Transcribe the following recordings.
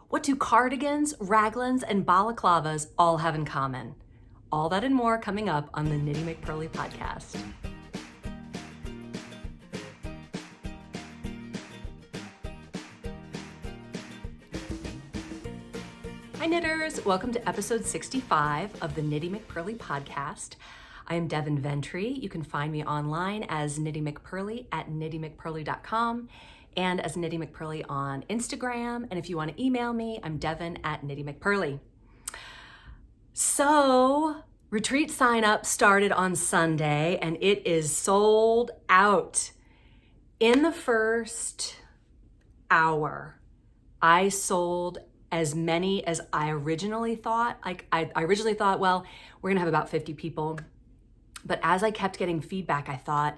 What do cardigans, raglans, and balaclavas all have in common? All that and more coming up on the Knitty McPurly podcast. Hi knitters, welcome to episode 65 of the Knitty McPurly podcast. I am Devin Ventry. You can find me online as Knitty McPurly at knittymcpurly.com and as Knitty McPurly on Instagram. And if you want to email me, I'm Devin at Knitty McPurly. So, retreat sign up started on Sunday and it is sold out. In the first hour, I sold as many as I originally thought. I originally thought, well, we're gonna have about 50 people. But as I kept getting feedback, I thought,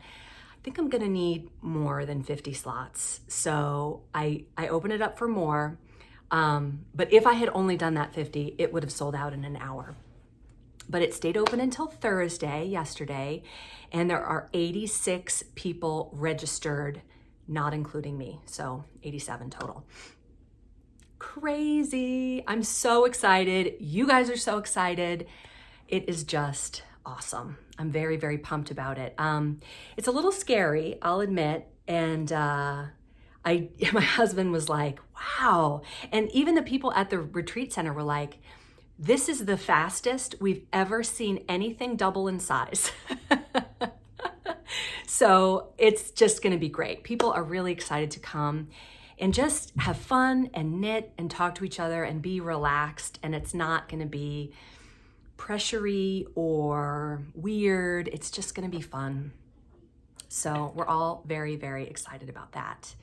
I think I'm gonna need more than 50 slots. So I opened it up for more. But if I had only done that 50, it would have sold out in an hour. But it stayed open until Thursday, yesterday, and there are 86 people registered, not including me. So 87 total. Crazy. I'm so excited. You guys are so excited. It is just awesome. I'm very, very pumped about it. It's a little scary, I'll admit. And my husband was like, wow. And even the people at the retreat center were like, this is the fastest we've ever seen anything double in size. So it's just going to be great. People are really excited to come and just have fun and knit and talk to each other and be relaxed. And it's not going to be pressury or weird. It's just going to be fun. So we're all very, very excited about that.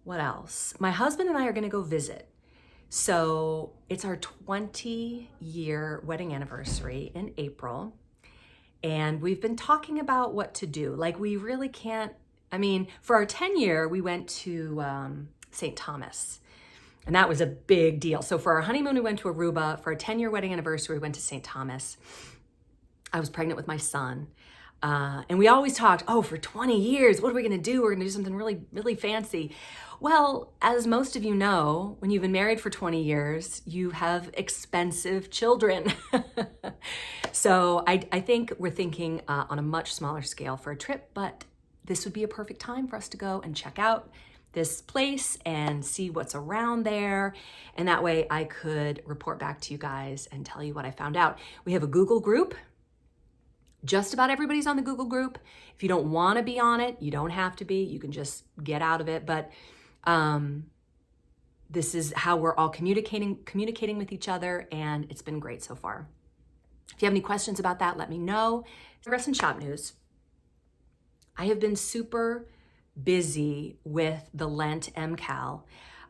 What else? My husband and I are going to go visit. So it's our 20-year wedding anniversary in April. And we've been talking about what to do. Like we really can't, for our 10-year, we went to St. Thomas, and that was a big deal. So for our honeymoon, we went to Aruba. For our 10-year wedding anniversary, we went to St. Thomas. I was pregnant with my son. And we always talked, for 20 years, what are we gonna do? We're gonna do something really, really fancy. Well, as most of you know, when you've been married for 20 years, you have expensive children. So I think we're thinking on a much smaller scale for a trip, but this would be a perfect time for us to go and check out this place and see what's around there. And that way I could report back to you guys and tell you what I found out. We have a Google group. Just about everybody's on the Google group. If you don't want to be on it, you don't have to be. You can just get out of it. But this is how we're all communicating with each other, and it's been great so far. If you have any questions about that, let me know. Progress and shop news. I have been super busy with the Lent MCal.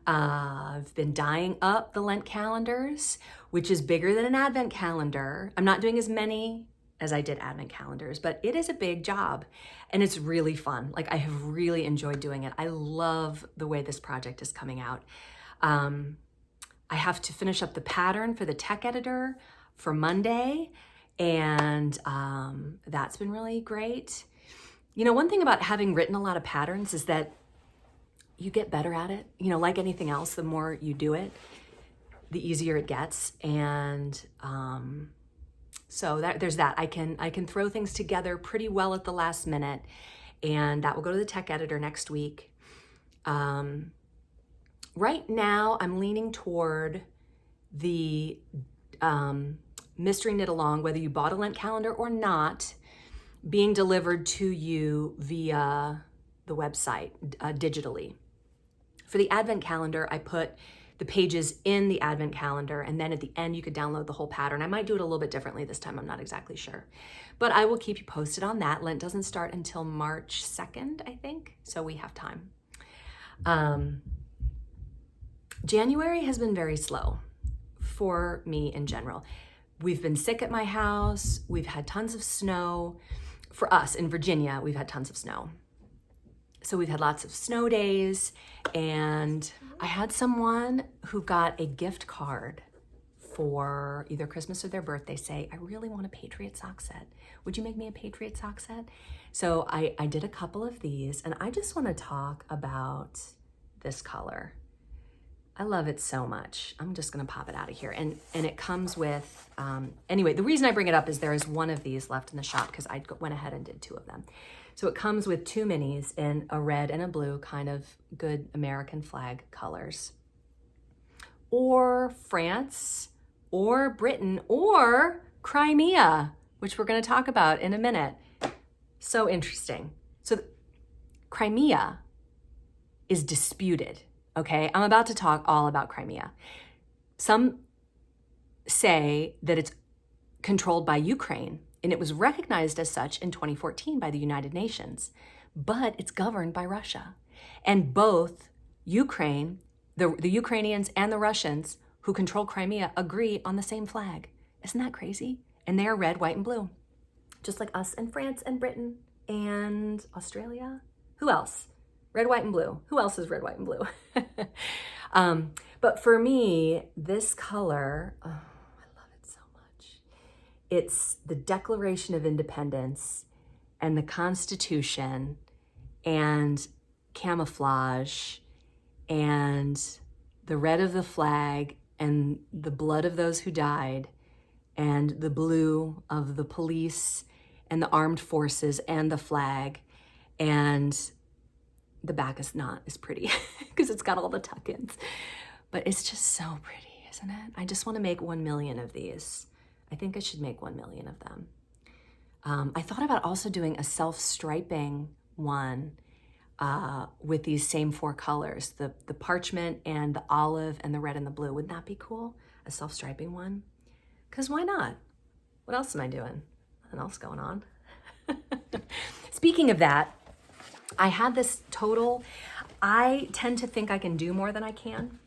I've been dyeing up the Lent calendars, which is bigger than an Advent calendar. I'm not doing as many as I did Advent calendars, but it is a big job and it's really fun. Like I have really enjoyed doing it. I love the way this project is coming out. I have to finish up the pattern for the tech editor for Monday, and that's been really great. You know, one thing about having written a lot of patterns is that you get better at it. You know, like anything else, the more you do it, the easier it gets. And so there's that. I can throw things together pretty well at the last minute, and that will go to the tech editor next week. Right now, I'm leaning toward the mystery knit along, whether you bought a Lent calendar or not, being delivered to you via the website digitally. For the Advent calendar, I put the pages in the Advent calendar, and then at the end you could download the whole pattern. I might do it a little bit differently this time, I'm not exactly sure. But I will keep you posted on that. Lent doesn't start until March 2nd, I think, so we have time. January has been very slow for me in general. We've been sick at my house, we've had tons of snow. For us in Virginia, we've had tons of snow. So we've had lots of snow days, and I had someone who got a gift card for either Christmas or their birthday say, I really want a Patriot sock set. Would you make me a Patriot sock set? So I did a couple of these, and I just want to talk about this color. I love it so much. I'm just gonna pop it out of here. And it comes with, anyway, the reason I bring it up is there is one of these left in the shop because I went ahead and did 2 of them. So it comes with 2 minis in a red and a blue, kind of good American flag colors. Or France, or Britain, or Crimea, which we're gonna talk about in a minute. So interesting. So Crimea is disputed. Okay, I'm about to talk all about Crimea. Some say that it's controlled by Ukraine, and it was recognized as such in 2014 by the United Nations, but it's governed by Russia. And both Ukraine, the Ukrainians and the Russians who control Crimea agree on the same flag. Isn't that crazy? And they are red, white, and blue, just like us and France and Britain and Australia. Who else? Red, white, and blue. Who else is red, white, and blue? But for me, this color, oh, I love it so much. It's the Declaration of Independence and the Constitution and camouflage and the red of the flag and the blood of those who died and the blue of the police and the armed forces and the flag, and the back is not as pretty because it's got all the tuck-ins, but it's just so pretty, isn't it? I just want to make 1 million of these. I think I should make 1 million of them. I thought about also doing a self-striping one with these same 4 colors, the parchment and the olive and the red and the blue. Wouldn't that be cool? A self-striping one? Because why not? What else am I doing? Nothing else going on. Speaking of that, I had this total, I tend to think I can do more than I can.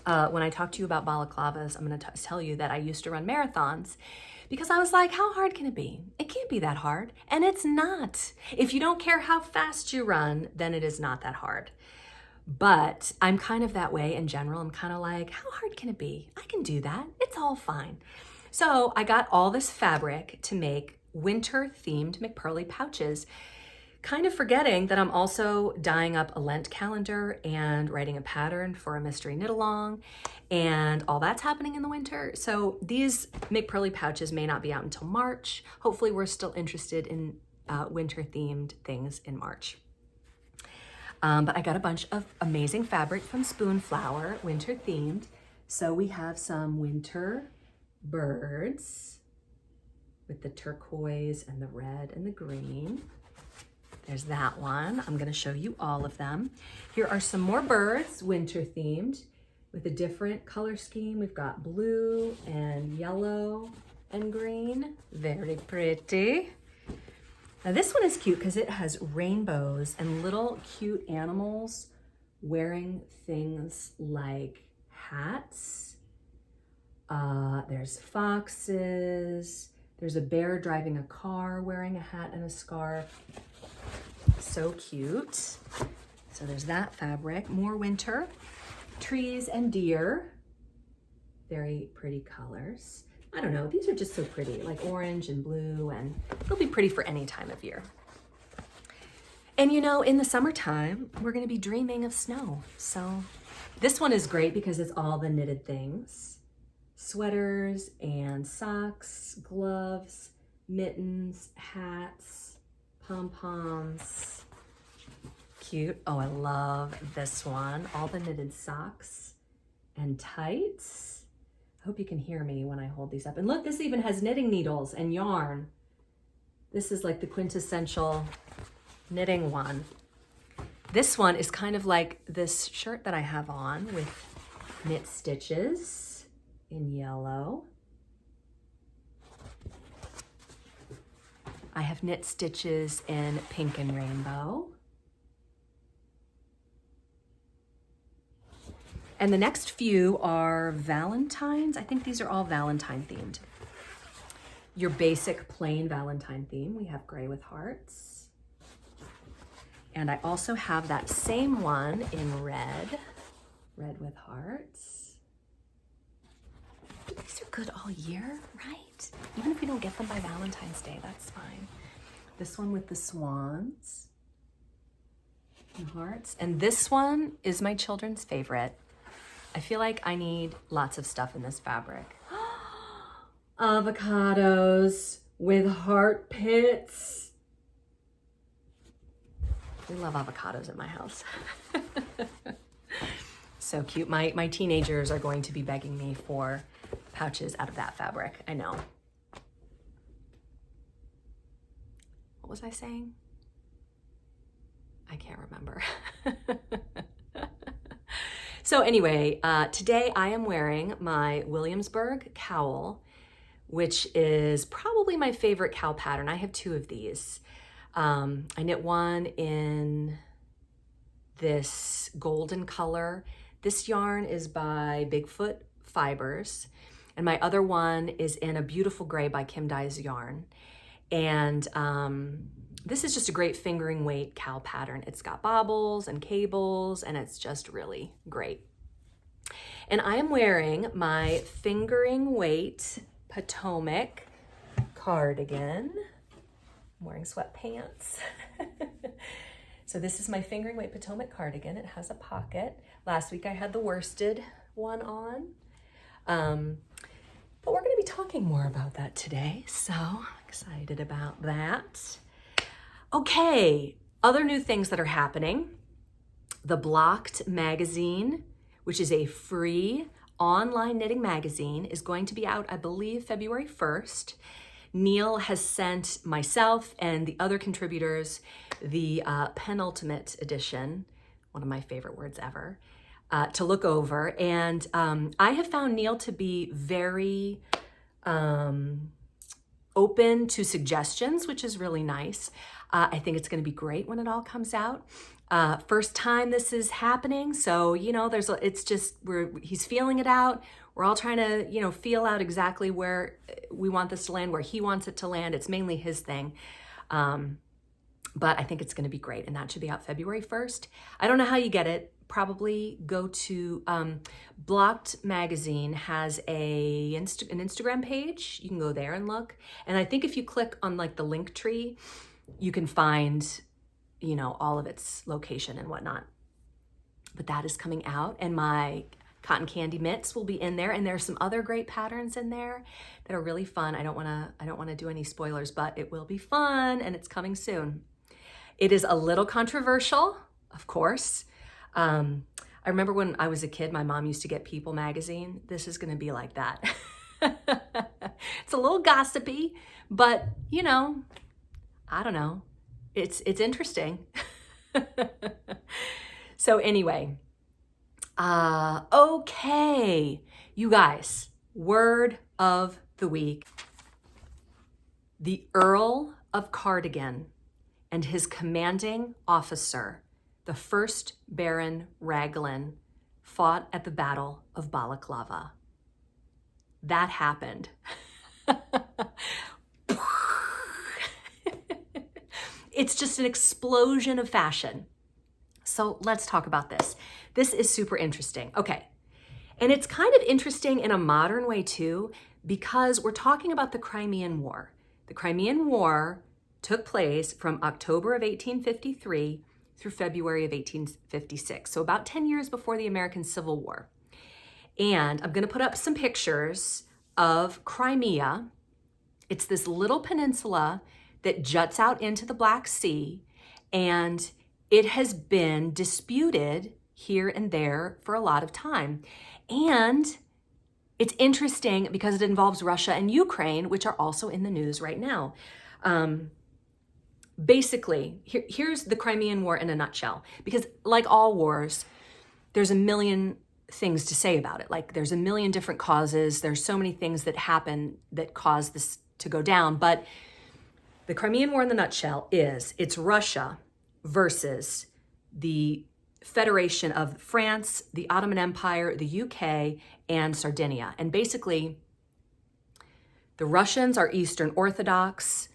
When I talk to you about balaclavas, I'm going to tell you that I used to run marathons because I was like, how hard can it be? It can't be that hard. And it's not. If you don't care how fast you run, then it is not that hard. But I'm kind of that way in general. I'm kind of like, how hard can it be? I can do that. It's all fine. So I got all this fabric to make winter-themed McPurly pouches, kind of forgetting that I'm also dyeing up a Lent calendar and writing a pattern for a mystery knit along, and all that's happening in the winter. So these McPurly pouches may not be out until March. Hopefully we're still interested in winter themed things in March. But I got a bunch of amazing fabric from Spoonflower, winter themed. So we have some winter birds with the turquoise and the red and the green. There's that one. I'm going to show you all of them. Here are some more birds, winter themed, with a different color scheme. We've got blue and yellow and green. Very pretty. Now this one is cute because it has rainbows and little cute animals wearing things like hats. There's foxes. There's a bear driving a car wearing a hat and a scarf. So cute. So there's that fabric. More winter. Trees and deer. Very pretty colors. I don't know, these are just so pretty, like orange and blue, and they'll be pretty for any time of year. And you know, in the summertime, we're gonna be dreaming of snow. So this one is great because it's all the knitted things. Sweaters and socks, gloves, mittens, hats, pom-poms. Cute. Oh, I love this one. All the knitted socks and tights. I hope you can hear me when I hold these up. And look, this even has knitting needles and yarn. This is like the quintessential knitting one. This one is kind of like this shirt that I have on with knit stitches in yellow. I have knit stitches in pink and rainbow. And the next few are Valentine's. I think these are all Valentine themed. Your basic plain Valentine theme. We have gray with hearts. And I also have that same one in red, red with hearts. These are good all year, right? Even if we don't get them by Valentine's Day, that's fine. This one with the swans. and hearts. And this one is my children's favorite. I feel like I need lots of stuff in this fabric. Avocados with heart pits. We love avocados in my house. So cute. My teenagers are going to be begging me for pouches out of that fabric. I know. What was I saying? I can't remember. So anyway, today I am wearing my Williamsburg cowl, which is probably my favorite cowl pattern. I have two of these. I knit one in this golden color. This yarn is by Bigfoot Fibers, and my other one is in a beautiful gray by Kim Dye's Yarn. And this is just a great fingering weight cowl pattern. It's got bobbles and cables, and it's just really great. And I am wearing my fingering weight Potomac cardigan. I'm wearing sweatpants. So this is my fingering weight Potomac cardigan. It has a pocket. Last week I had the worsted one on. But we're going to be talking more about that today, so I'm excited about that. Okay, other new things that are happening. The Blocked magazine, which is a free online knitting magazine, is going to be out, I believe, February 1st. Neil has sent myself and the other contributors the penultimate edition, one of my favorite words ever, to look over. And I have found Neil to be very open to suggestions, which is really nice. I think it's going to be great when it all comes out. First time this is happening, so he's feeling it out. We're all trying to feel out exactly where we want this to land, where he wants it to land. It's mainly his thing. But I think it's going to be great, and that should be out February 1st. I don't know how you get it. Probably go to Blocked Magazine has an Instagram page. You can go there and look. And I think if you click on like the link tree, you can find, all of its location and whatnot. But that is coming out, and my cotton candy mitts will be in there, and there's some other great patterns in there that are really fun. I don't want to do any spoilers, but it will be fun, and it's coming soon. It is a little controversial, of course. I remember when I was a kid, my mom used to get People magazine. This is going to be like that. It's a little gossipy, but I don't know. It's interesting. So anyway, okay, you guys, word of the week. The Earl of Cardigan and his commanding officer, the first Baron Raglan, fought at the Battle of Balaclava. That happened. It's just an explosion of fashion. So let's talk about this. This is super interesting. Okay. And it's kind of interesting in a modern way too, because we're talking about the Crimean War. The Crimean War took place from October of 1853 through February of 1856. So about 10 years before the American Civil War. And I'm going to put up some pictures of Crimea. It's this little peninsula that juts out into the Black Sea, and it has been disputed here and there for a lot of time. And it's interesting because it involves Russia and Ukraine, which are also in the news right now. Basically, here's the Crimean War in a nutshell, because like all wars, there's a million things to say about it. Like there's a million different causes. There's so many things that happen that cause this to go down. But the Crimean War in the nutshell it's Russia versus the Federation of France, the Ottoman Empire, the UK, and Sardinia. And basically, the Russians are Eastern Orthodox.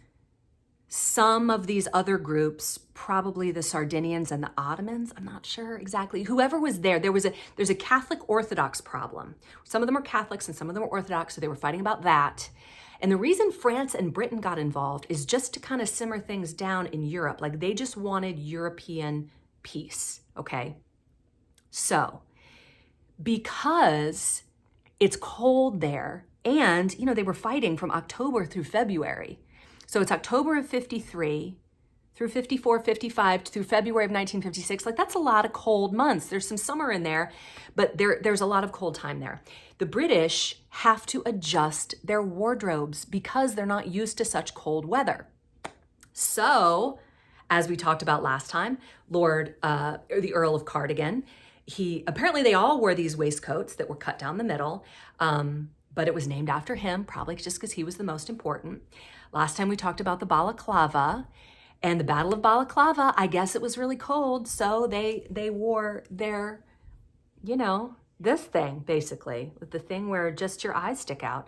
Some of these other groups, probably the Sardinians and the Ottomans, I'm not sure exactly. Whoever was there's a Catholic Orthodox problem. Some of them are Catholics and some of them are Orthodox, so they were fighting about that. And the reason France and Britain got involved is just to kind of simmer things down in Europe. Like they just wanted European piece, okay? So because it's cold there, and they were fighting from October through February. So it's October of 53 through 54, 55, through February of 1956. Like, that's a lot of cold months. There's some summer in there, but there's a lot of cold time there. The British have to adjust their wardrobes because they're not used to such cold weather. So, as we talked about last time, the Earl of Cardigan, apparently they all wore these waistcoats that were cut down the middle, but it was named after him, probably just because he was the most important. Last time we talked about the balaclava and the Battle of Balaclava. I guess it was really cold, so they wore their, this thing, basically, the thing where just your eyes stick out.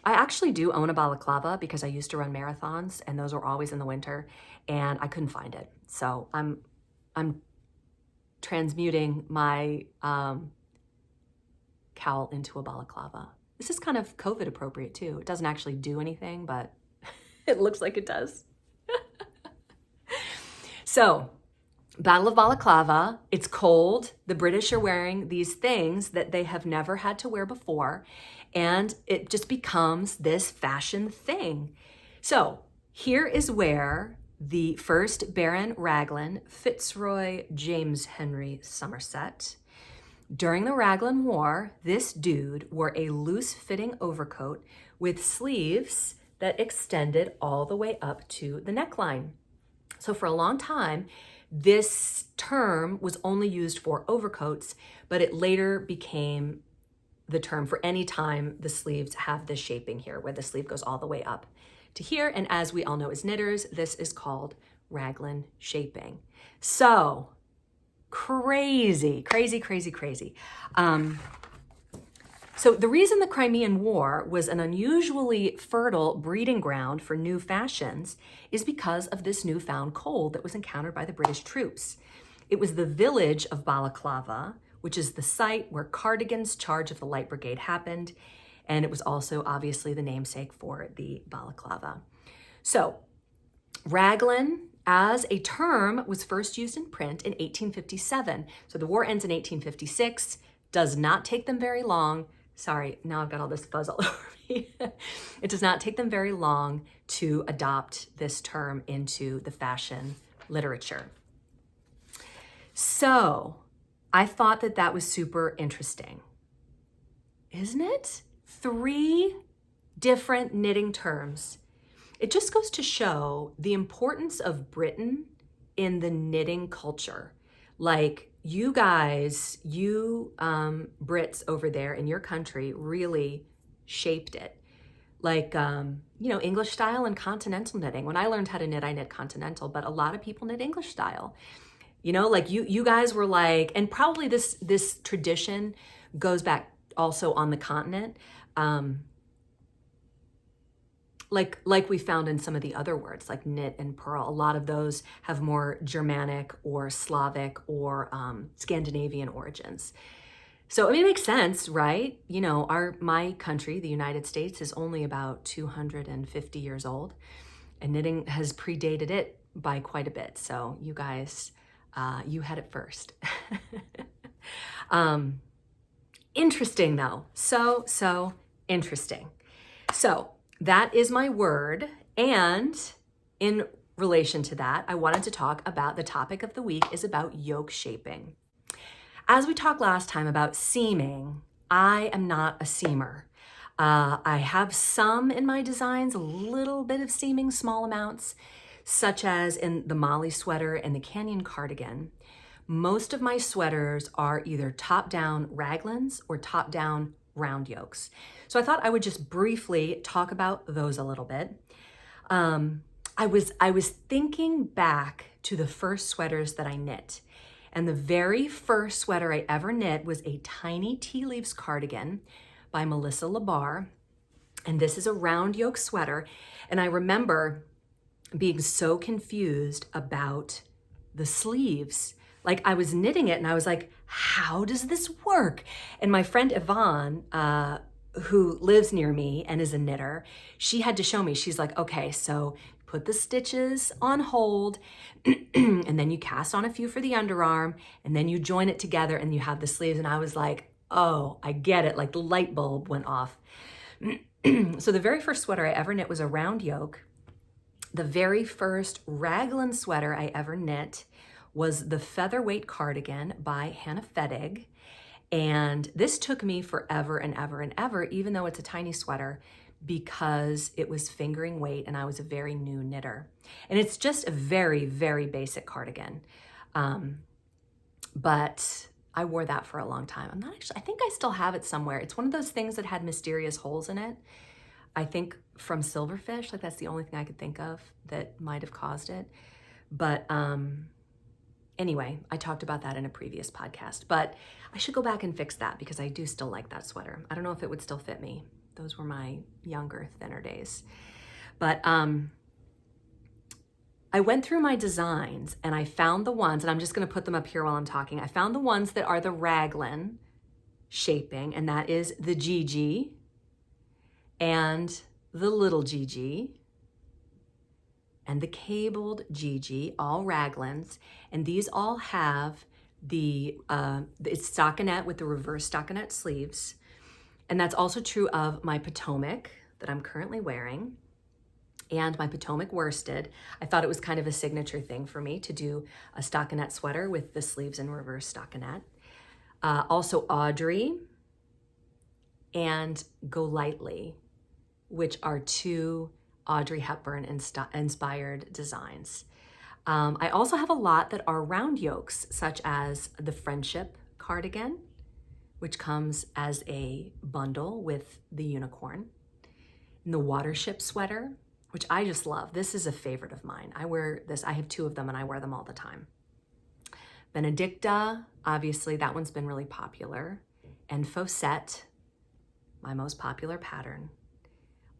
I actually do own a balaclava because I used to run marathons, and those were always in the winter, and I couldn't find it. So I'm transmuting my cowl into a balaclava. This is kind of COVID appropriate too. It doesn't actually do anything, but it looks like it does. So, Battle of Balaclava, it's cold. The British are wearing these things that they have never had to wear before, and it just becomes this fashion thing. So, here is where the first Baron Raglan, Fitzroy James Henry Somerset. During the Raglan War, this dude wore a loose-fitting overcoat with sleeves that extended all the way up to the neckline. So for a long time, this term was only used for overcoats, but it later became the term for any time the sleeves have this shaping here, where the sleeve goes all the way up to here. And as we all know as knitters, this is called raglan shaping. So crazy, crazy, crazy, crazy. So the reason the Crimean War was an unusually fertile breeding ground for new fashions is because of this newfound cold that was encountered by the British troops. It was the village of Balaclava, which is the site where Cardigan's charge of the Light Brigade happened, and it was also obviously the namesake for the balaclava. So raglan as a term was first used in print in 1857. So the war ends in 1856, does not take them very long. Sorry, now I've got all this fuzz all over me. It does not take them very long to adopt this term into the fashion literature. So I thought that was super interesting. Isn't it? 3 different knitting terms. It just goes to show the importance of Britain in the knitting culture. Like, you guys, Brits over there in your country really shaped it. Like, English style and continental knitting. When I learned how to knit, I knit continental, but a lot of people knit English style. Like you guys were like, and probably this tradition goes back also on the continent. Like we found in some of the other words, like knit and purl, a lot of those have more Germanic or Slavic or Scandinavian origins. So it makes sense, right? My country, the United States, is only about 250 years old, and knitting has predated it by quite a bit. So you guys, you had it first. Interesting though, so interesting. So that is my word. And in relation to that, I wanted to talk about the topic of the week is about yoke shaping. As we talked last time about seaming, I am not a seamer. I have some in my designs, a little bit of seaming, small amounts, such as in the Molly sweater and the Canyon cardigan. Most of my sweaters are either top-down raglans or top-down round yokes. So I thought I would just briefly talk about those a little bit. I was thinking back to the first sweaters that I knit. And the very first sweater I ever knit was a tiny tea leaves cardigan by Melissa Labar. And this is a round yoke sweater. And I remember being so confused about the sleeves. Like, I was knitting it and I was like, how does this work? And my friend Yvonne, who lives near me and is a knitter, she had to show me. She's like, okay, so put the stitches on hold, and then you cast on a few for the underarm, and then you join it together and you have the sleeves. And I was like, oh, I get it. Like the light bulb went off. So the very first sweater I ever knit was a round yoke. The very first raglan sweater I ever knit was the Featherweight Cardigan by Hannah Fettig. And this took me forever and ever and ever, even though it's a tiny sweater, because it was fingering weight and I was a very new knitter. And it's just a very, very basic cardigan. But I wore that for a long time. I'm not actually, I think I still have it somewhere. It's one of those things that had mysterious holes in it. I think from silverfish, like that's the only thing I could think of that might have caused it. But anyway, I talked about that in a previous podcast, but I should go back and fix that because I do still like that sweater. I don't know if it would still fit me. Those were my younger, thinner days. But I went through my designs and I found the ones, and I'm just gonna put them up here while I'm talking. I found the ones that are the raglan shaping, and that is the GG and the little GG and the cabled GG, all raglans. And these all have the, it's stockinette with the reverse stockinette sleeves. And that's also true of my Potomac that I'm currently wearing and my Potomac worsted. I thought it was kind of a signature thing for me to do a stockinette sweater with the sleeves in reverse stockinette. Also Audrey and Go Lightly, which are two Audrey Hepburn inspired designs. I also have a lot that are round yokes, such as the Friendship cardigan, which comes as a bundle with the unicorn, and the Watership sweater, which I just love. This is a favorite of mine. I wear this, I have two of them and I wear them all the time. Benedicta, obviously that one's been really popular, and Faucette, my most popular pattern.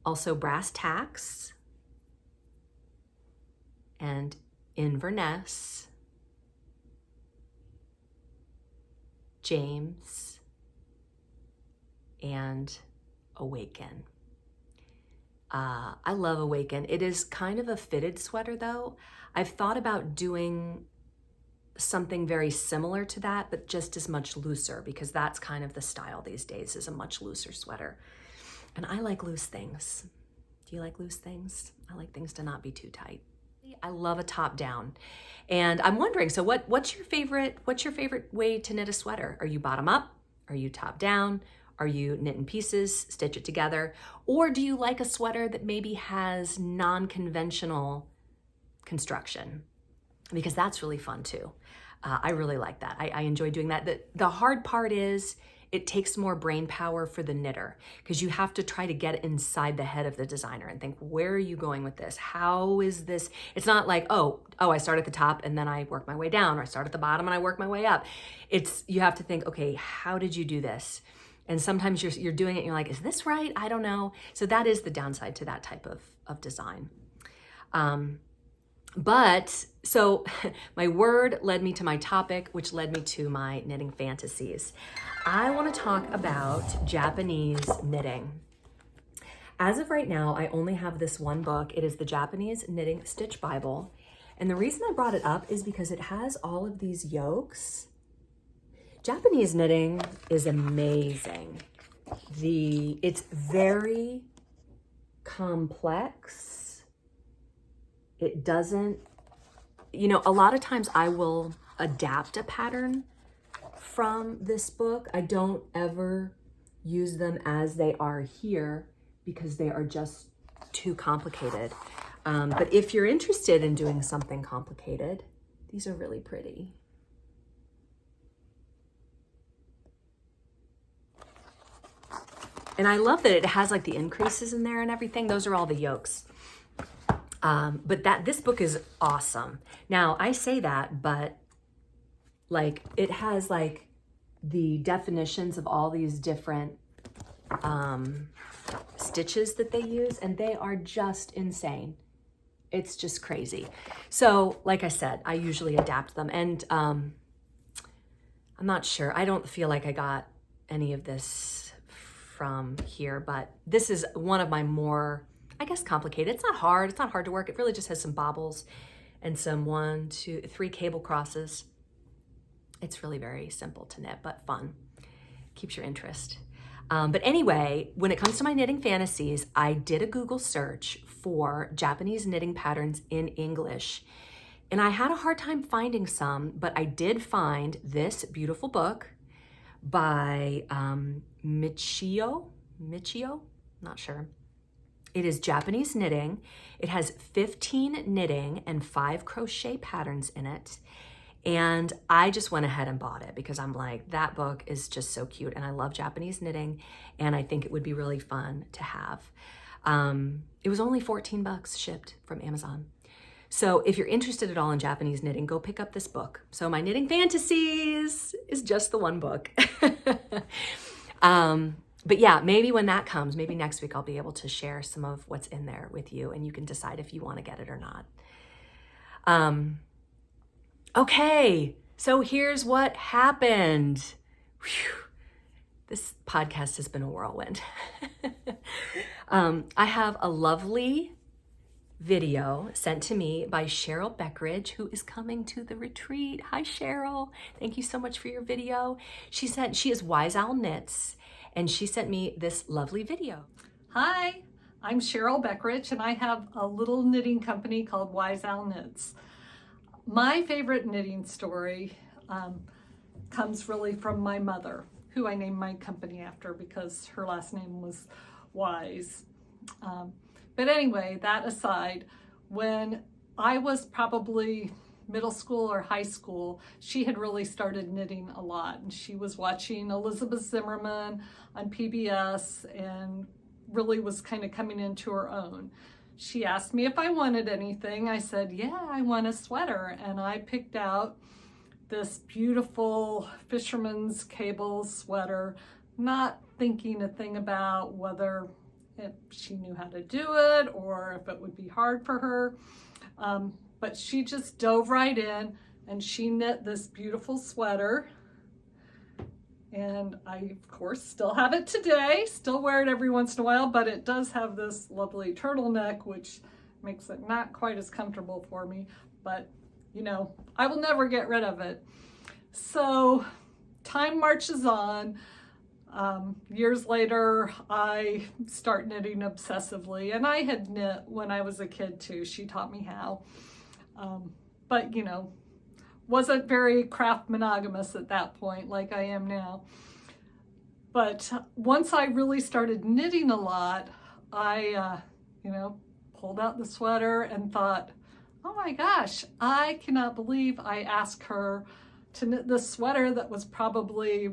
Also Brass Tacks and Inverness, James, and Awaken. I love Awaken. It is kind of a fitted sweater though. I've thought about doing something very similar to that, but just as much looser, because that's kind of the style these days, is a much looser sweater. And I like loose things. Do you like loose things? I like things to not be too tight. I love a top down. And I'm wondering, so what's your favorite way to knit a sweater? Are you bottom up? Are you top down? Are you knit in pieces, stitch it together? Or do you like a sweater that maybe has non-conventional construction? Because that's really fun too. I really like that. I enjoy doing that. The hard part is it takes more brain power for the knitter, because you have to try to get inside the head of the designer and think, where are you going with this? How is this? It's not like, oh, I start at the top and then I work my way down, or I start at the bottom and I work my way up. You have to think, okay, how did you do this? And sometimes you're doing it and you're like, is this right? I don't know. So that is the downside to that type of design. But so my word led me to my topic, which led me to my knitting fantasies. I want to talk about Japanese knitting. As of right now, I only have this one book. It is the Japanese Knitting Stitch Bible. And the reason I brought it up is because it has all of these yokes. Japanese knitting is amazing. It's very complex. It doesn't, a lot of times I will adapt a pattern from this book. I don't ever use them as they are here because they are just too complicated. But if you're interested in doing something complicated, these are really pretty. And I love that it has like the increases in there and everything. Those are all the yokes. But this book is awesome. Now I say that, but like it has like the definitions of all these different stitches that they use, and they are just insane. It's just crazy. So like I said, I usually adapt them, and I'm not sure. I don't feel like I got any of this from here, but this is one of my more I guess complicated. It's not hard. It's not hard to work. It really just has some bobbles and some 1, 2, 3 cable crosses. It's really very simple to knit, but fun. Keeps your interest. But anyway, when it comes to my knitting fantasies, I did a Google search for Japanese knitting patterns in English. And I had a hard time finding some, but I did find this beautiful book by Michio, not sure. It is Japanese knitting. It has 15 knitting and 5 crochet patterns in it. And I just went ahead and bought it because I'm like, that book is just so cute. And I love Japanese knitting. And I think it would be really fun to have. It was only $14 shipped from Amazon. So if you're interested at all in Japanese knitting, go pick up this book. So my knitting fantasies is just the one book. But yeah, maybe when that comes, maybe next week I'll be able to share some of what's in there with you and you can decide if you want to get it or not. Okay, so here's what happened. Whew. This podcast has been a whirlwind. I have a lovely video sent to me by Cheryl Beckridge, who is coming to the retreat. Hi, Cheryl. Thank you so much for your video. She is Wise Owl Knits, and she sent me this lovely video. Hi, I'm Cheryl Beckridge, and I have a little knitting company called Wise Owl Knits. My favorite knitting story comes really from my mother, who I named my company after because her last name was Wise. But anyway, that aside, when I was probably middle school or high school, she had really started knitting a lot. And she was watching Elizabeth Zimmerman on PBS and really was kind of coming into her own. She asked me if I wanted anything. I said, yeah, I want a sweater. And I picked out this beautiful fisherman's cable sweater, not thinking a thing about whether she knew how to do it or if it would be hard for her. But she just dove right in and she knit this beautiful sweater. And I, of course, still have it today, still wear it every once in a while, but it does have this lovely turtleneck, which makes it not quite as comfortable for me, but you know, I will never get rid of it. So time marches on. Years later, I start knitting obsessively, and I had knit when I was a kid too. She taught me how, but you know, wasn't very craft monogamous at that point like I am now. But once I really started knitting a lot, I, you know, pulled out the sweater and thought, oh my gosh, I cannot believe I asked her to knit this sweater that was probably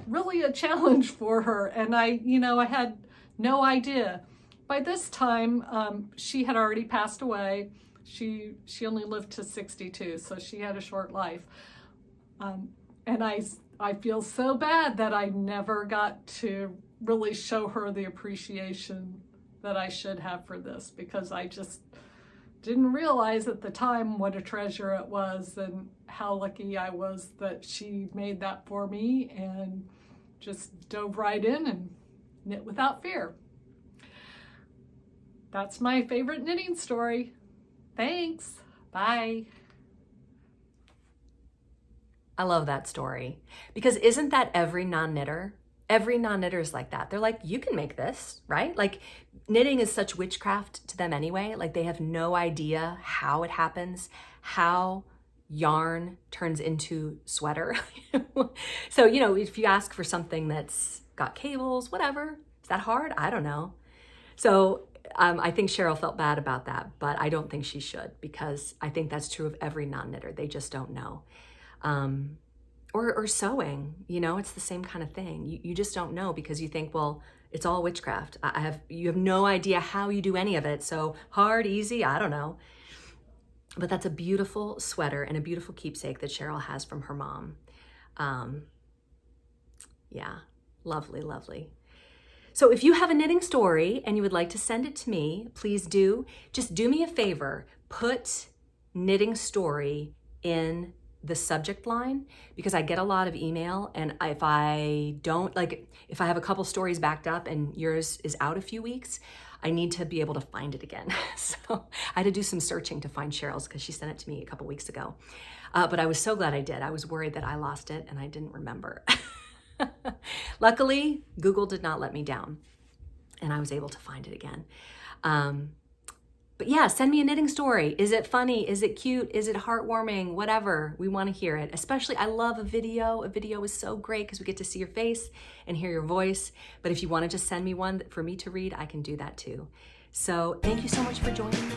really a challenge for her. And I had no idea. By this time, she had already passed away. She only lived to 62, so she had a short life. And I feel so bad that I never got to really show her the appreciation that I should have for this, because I just didn't realize at the time what a treasure it was and how lucky I was that she made that for me and just dove right in and knit without fear. That's my favorite knitting story. Thanks. Bye. I love that story because isn't that every non-knitter? Every non-knitter is like that. They're like, you can make this, right? Like knitting is such witchcraft to them anyway. Like they have no idea how it happens, how yarn turns into sweater. So, you know, if you ask for something that's got cables, whatever, is that hard? I don't know. So I think Cheryl felt bad about that, but I don't think she should, because I think that's true of every non-knitter. They just don't know. Or sewing, you know, it's the same kind of thing. You just don't know because you think, well, it's all witchcraft. You have no idea how you do any of it. So hard, easy, I don't know. But that's a beautiful sweater and a beautiful keepsake that Cheryl has from her mom. Yeah, lovely, lovely. So if you have a knitting story and you would like to send it to me, please do. Just do me a favor, put knitting story in the subject line because I get a lot of email, and if I don't, like if I have a couple stories backed up and yours is out a few weeks, I need to be able to find it again. So I had to do some searching to find Cheryl's because she sent it to me a couple weeks ago. But I was so glad I did. I was worried that I lost it and I didn't remember. Luckily, Google did not let me down and I was able to find it again. But yeah, send me a knitting story. Is it funny? Is it cute? Is it heartwarming? Whatever. We want to hear it. Especially, I love a video. A video is so great because we get to see your face and hear your voice. But if you want to just send me one for me to read, I can do that too. So thank you so much for joining me.